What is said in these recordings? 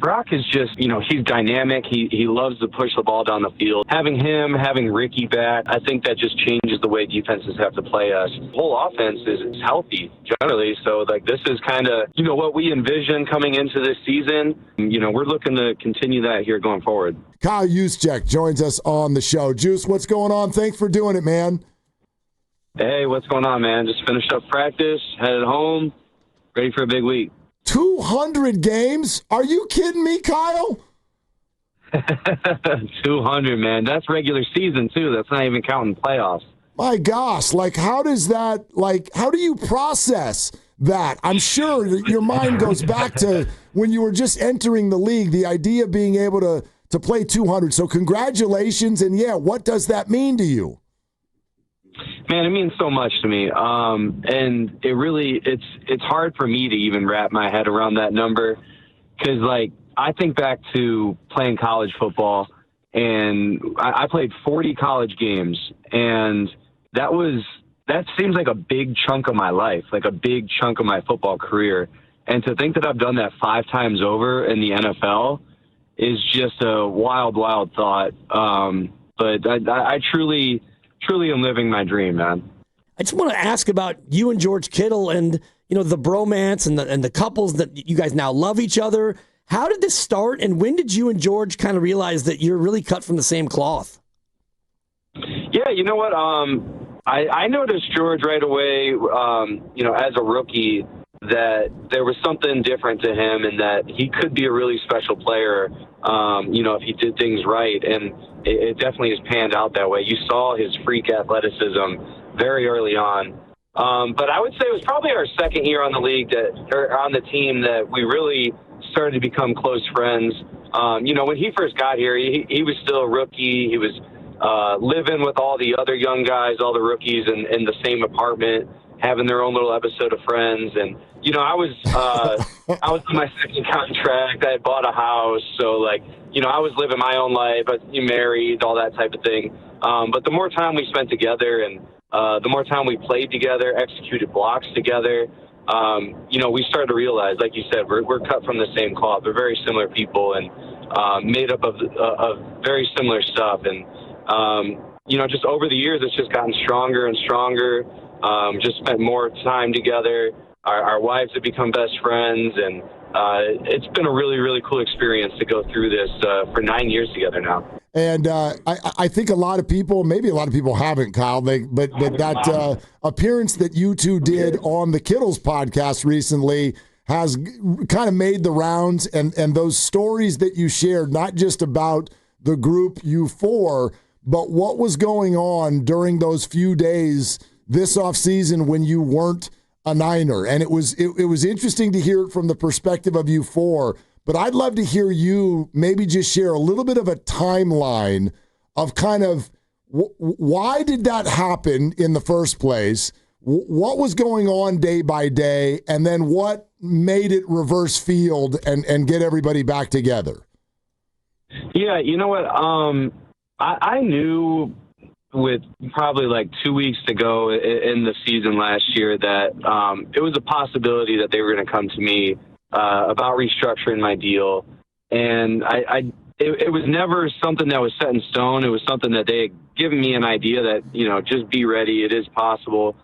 Brock is just, he's dynamic. He loves to push the ball down the field. Having Ricky back, I think that just changes the way defenses have to play us. The whole offense is healthy generally. So, this is kind of, what we envision coming into this season. We're looking to continue that here going forward. Kyle Juszczyk joins us on the show. Juice, what's going on? Thanks for doing it, man. Hey, what's going on, man? Just finished up practice, headed home, ready for a big week. 200 games? Are you kidding me, Kyle? 200, man. That's regular season, too. That's not even counting playoffs. My gosh, how do you process that? I'm sure that your mind goes back to when you were just entering the league, the idea of being able to play 200. So congratulations, and what does that mean to you? Man, it means so much to me. And it's hard for me to even wrap my head around that number because, I think back to playing college football, and I played 40 college games, and that seems like a big chunk of my life, like a big chunk of my football career. And to think that I've done that 5 times over in the NFL is just a wild, wild thought. But I truly am living my dream, man. I just want to ask about you and George Kittle and, the bromance and the couples that you guys now love each other. How did this start, and when did you and George kind of realize that you're really cut from the same cloth? Yeah, you know what? I noticed George right away, as a rookie, that there was something different to him and that he could be a really special player, if he did things right. And it definitely has panned out that way. You saw his freak athleticism very early on. But I would say it was probably our second year on the league or on the team that we really started to become close friends. When he first got here, he was still a rookie. He was living with all the other young guys, all the rookies in the same apartment, having their own little episode of Friends. And, I was in my second contract. I had bought a house. So, I was living my own life. I was married, all that type of thing. But the more time we spent together and the more time we played together, executed blocks together, we started to realize, like you said, we're cut from the same cloth. We're very similar people and made up of very similar stuff. And, just over the years, it's just gotten stronger and stronger. Just spent more time together. Our wives have become best friends, and it's been a really, really cool experience to go through this for 9 years together now. And I think a lot of people, maybe a lot of people haven't, Kyle, but that appearance that you two did on the Kittles podcast recently has kind of made the rounds, and those stories that you shared, not just about the group you four, but what was going on during those few days this offseason when you weren't a Niner. And it was interesting to hear it from the perspective of you four, but I'd love to hear you maybe just share a little bit of a timeline of kind of why did that happen in the first place, what was going on day by day, and then what made it reverse field and get everybody back together. Yeah, you know what? I knew with probably 2 weeks to go in the season last year that it was a possibility that they were going to come to me about restructuring my deal. And it was never something that was set in stone. It was something that they had given me an idea that, just be ready. It is possible.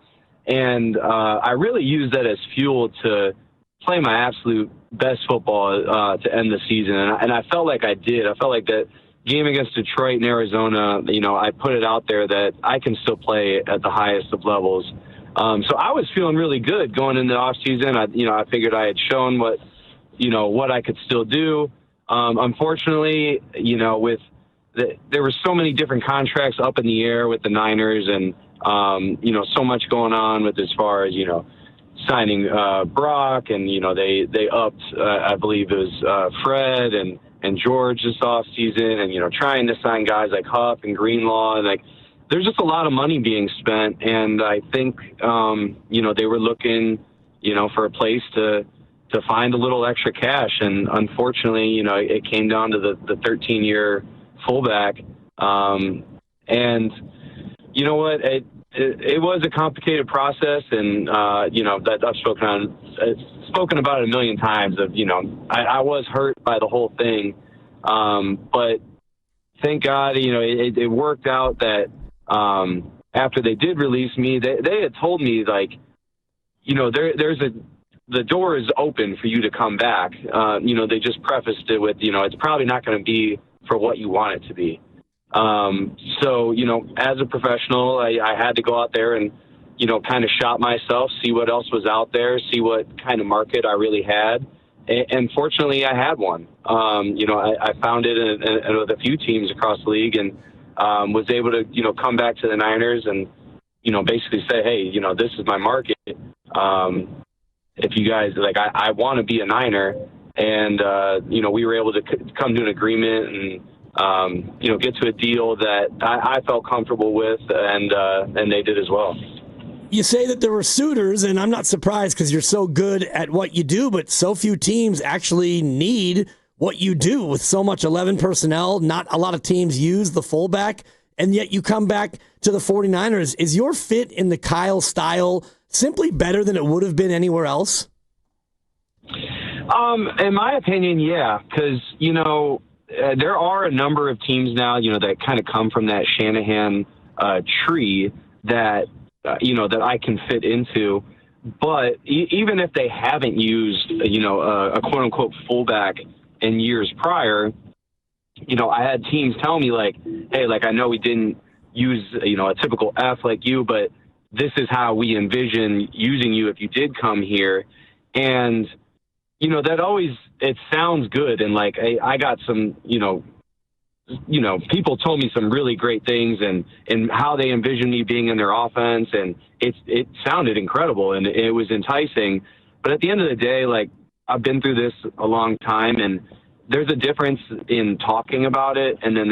And I really used that as fuel to play my absolute best football to end the season. And I felt like I did. I felt like that game against Detroit and Arizona, I put it out there that I can still play at the highest of levels. So I was feeling really good going into the offseason. I figured I had shown what I could still do. Unfortunately, there were so many different contracts up in the air with the Niners and, so much going on with as far as, signing Brock and, they upped, I believe it was Fred and George this offseason and, trying to sign guys like Huff and Greenlaw. And there's just a lot of money being spent. And I think, they were looking, for a place to find a little extra cash. And unfortunately, it came down to the 13-year fullback. And you know what? It was a complicated process, and that I've spoken on spoken about it a million times of, I was hurt by the whole thing. But thank God, it worked out that after they did release me, they had told me, like, the door is open for you to come back. They just prefaced it with, it's probably not going to be for what you want it to be. So, as a professional, I had to go out there and, kind of shop myself, see what else was out there, see what kind of market I really had. And fortunately, I had one. I found it with a few teams across the league and was able to, come back to the Niners and, basically say, hey, this is my market. If you guys, like, I want to be a Niner. And, we were able to come to an agreement and, get to a deal that I felt comfortable with, and they did as well. You say that there were suitors, and I'm not surprised because you're so good at what you do, but so few teams actually need what you do with so much 11 personnel. Not a lot of teams use the fullback, and yet you come back to the 49ers. Is your fit in the Kyle style simply better than it would have been anywhere else? In my opinion, yeah, because, there are a number of teams now, that kind of come from that Shanahan tree that, that I can fit into. But even if they haven't used, a quote unquote fullback in years prior, I had teams tell me, like, hey, like, I know we didn't use, a typical F like you, but this is how we envision using you if you did come here. And, that always, it sounds good. And, like, I got some, people told me some really great things and how they envisioned me being in their offense. And it sounded incredible and it was enticing. But at the end of the day, like, I've been through this a long time, and there's a difference in talking about it and then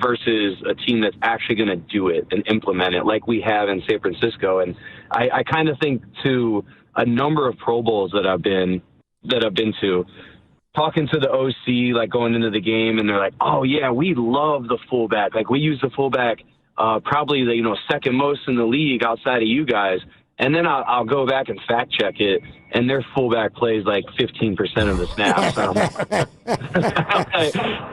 versus a team that's actually going to do it and implement it like we have in San Francisco. And I kind of think to a number of Pro Bowls that I've been to, talking to the OC, like, going into the game, and they're like, oh yeah, we love the fullback. Like, we use the fullback probably the second most in the league outside of you guys. And then I'll go back and fact check it, and their fullback plays like 15% of the snaps.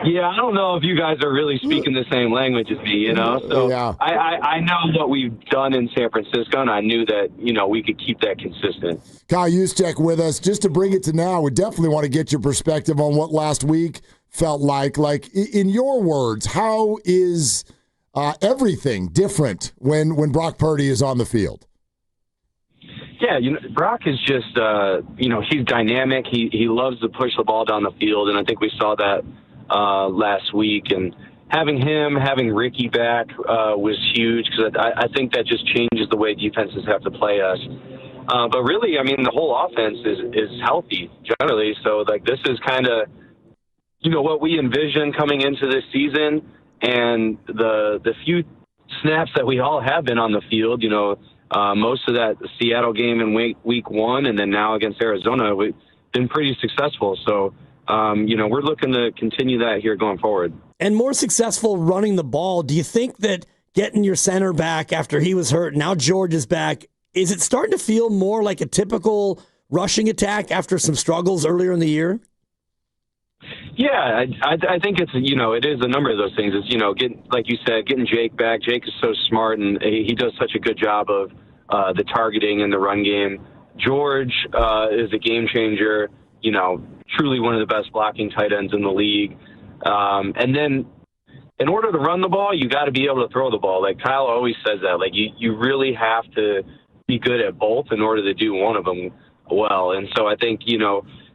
Yeah, I don't know if you guys are really speaking the same language as me, So yeah. I know what we've done in San Francisco, and I knew that, we could keep that consistent. Kyle Juszczyk with us. Just to bring it to now, we definitely want to get your perspective on what last week felt like. Like, in your words, how is everything different when Brock Purdy is on the field? Yeah, Brock is just, he's dynamic. He loves to push the ball down the field, and I think we saw that last week. And having Ricky back was huge because I think that just changes the way defenses have to play us. But really, I mean, the whole offense is healthy generally. So, like, this is kind of, what we envision coming into this season, and the few snaps that we all have been on the field, most of that Seattle game in week one, and then now against Arizona, we've been pretty successful. So, we're looking to continue that here going forward. And more successful running the ball. Do you think that getting your center back after he was hurt, now George is back, is it starting to feel more like a typical rushing attack after some struggles earlier in the year? Yeah, I think it's, it is a number of those things. It's, getting, like you said, getting Jake back. Jake is so smart, and he does such a good job of the targeting and the run game. George is a game changer, truly one of the best blocking tight ends in the league. And then in order to run the ball, you got to be able to throw the ball. Like, Kyle always says that. Like, you really have to be good at both in order to do one of them well. And so I think,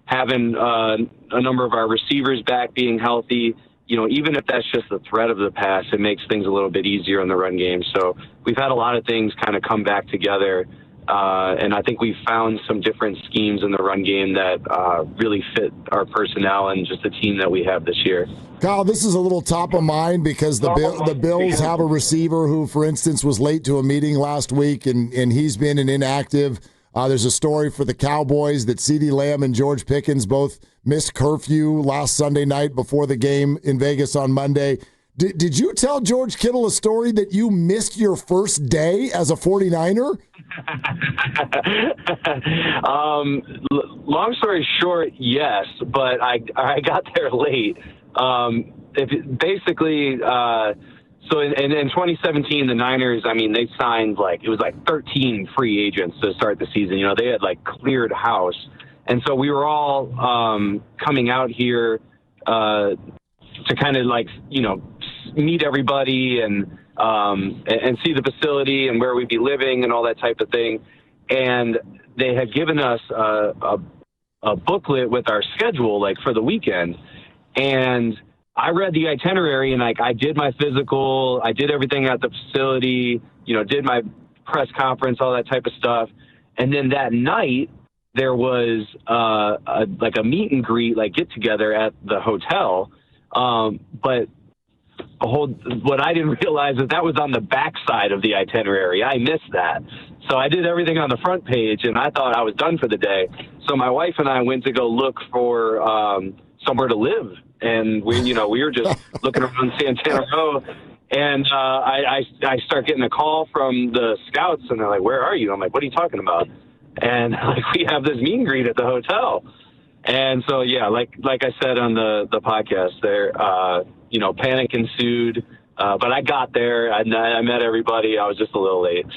having a number of our receivers back, being healthy, even if that's just the threat of the pass, it makes things a little bit easier in the run game. So we've had a lot of things kind of come back together, and I think we've found some different schemes in the run game that really fit our personnel and just the team that we have this year. Kyle, this is a little top of mind because the Bills have a receiver who, for instance, was late to a meeting last week, and he's been an inactive. There's a story for the Cowboys that CeeDee Lamb and George Pickens both missed curfew last Sunday night before the game in Vegas on Monday. Did you tell George Kittle a story that you missed your first day as a 49er? Long story short, yes, but I got there late. Basically, so in 2017, the Niners, I mean, they signed it was 13 free agents to start the season. You know, they had cleared house. And so we were all coming out here to kind of meet everybody and see the facility and where we'd be living and all that type of thing. And they had given us a booklet with our schedule for the weekend. And I read the itinerary and I did my physical, I did everything at the facility, did my press conference, all that type of stuff. And then that night there was a meet and greet, get together at the hotel. But what I didn't realize is that was on the backside of the itinerary. I missed that. So I did everything on the front page and I thought I was done for the day. So my wife and I went to go look for somewhere to live. And we were just looking around Santana Row, and I start getting a call from the scouts, and they're like, "Where are you?" I'm like, "What are you talking about?" And we have this meet and greet at the hotel. And so like I said on the podcast, there panic ensued. But I got there, I met everybody. I was just a little late.